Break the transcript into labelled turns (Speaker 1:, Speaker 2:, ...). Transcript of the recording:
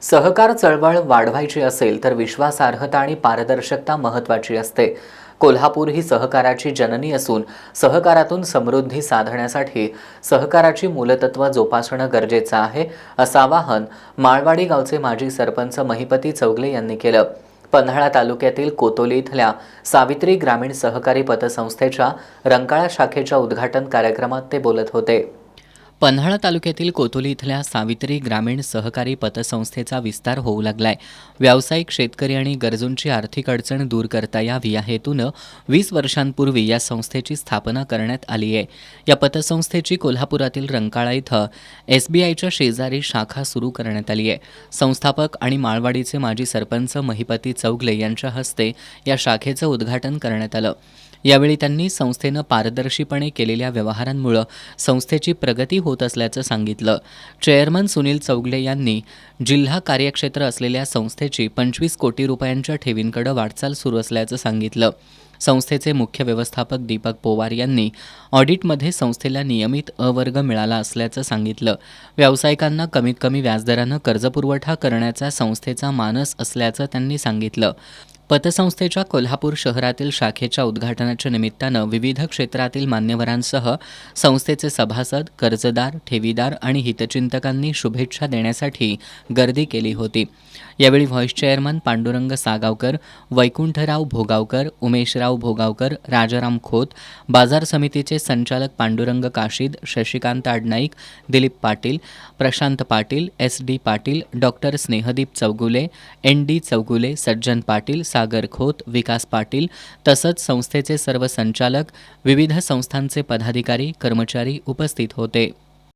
Speaker 1: सहकार चळवळ वाढवायची असेल तर विश्वासार्हता आणि पारदर्शकता महत्त्वाची असते. कोल्हापूर ही सहकाराची जननी असून सहकारातून समृद्धी साधण्यासाठी सहकाराची मूलतत्व जोपासणं गरजेचं आहे, असं आवाहन माळवाडी गावचे माजी सरपंच महिपती चौगले यांनी केलं. पन्हाळा तालुक्यातील कोतोली इथल्या सावित्री ग्रामीण सहकारी पतसंस्थेच्या रंकाळा शाखेच्या उद्घाटन कार्यक्रमात ते बोलत होते.
Speaker 2: पन्हाळा तालुक्यातील कोतोली इथल्या सावित्री ग्रामीण सहकारी पतसंस्थेचा विस्तार होऊ लागलाय. व्यावसायिक, शेतकरी आणि गरजूंची आर्थिक अडचण दूर करता यावी या हेतूनं 20 वर्षांपूर्वी या संस्थेची स्थापना करण्यात आली आहे. या पतसंस्थेची कोल्हापुरातील रंकाळा इथं SBIच्या शेजारी शाखा सुरू करण्यात आली आहे. संस्थापक आणि माळवाडीचे माजी सरपंच महिपती चौगले यांच्या हस्ते या शाखेचं उद्घाटन करण्यात आलं. यावेळी त्यांनी संस्थेनं पारदर्शीपणे केलेल्या व्यवहारांमुळे संस्थेची प्रगती होत असल्याचं सांगितलं. चेअरमन सुनील चौगले यांनी जिल्हा कार्यक्षेत्र असलेल्या संस्थेची 25 कोटी रुपयांच्या ठेवींकडे वाटचाल सुरू असल्याचं सांगितलं. संस्थेचे मुख्य व्यवस्थापक दीपक पोवार यांनी ऑडिटमध्ये संस्थेला नियमित वर्ग मिळाला असल्याचं सांगितलं. व्यावसायिकांना कमीत कमी व्याजदरानं कर्जपुरवठा करण्याचा संस्थेचा मानस असल्याचं त्यांनी सांगितलं. पतसंस्थेच्या कोल्हापूर शहरातील शाखेच्या उद्घाटनाच्या निमित्तानं विविध क्षेत्रातील मान्यवरांसह संस्थेचे सभासद, कर्जदार, ठेवीदार आणि हितचिंतकांनी शुभेच्छा देण्यासाठी गर्दी केली होती. यावेळी व्हाईस चेअरमन पांडुरंग सागावकर, वैकुंठराव भोगावकर, उमेशराव भोगावकर, राजाराम खोत, बाजार समितीचे संचालक Pandurang Kashid, Shashikant Adnaik, Dilip Patil, Prashant Patil, SD Patil, doctor Snehdeep Chougule, ND Chougule, Sajjan Patil, Sagar Khot, Vikas Patil तसंच संस्थेचे सर्व संचालक, विविध संस्थांचे पदाधिकारी, कर्मचारी उपस्थित होते.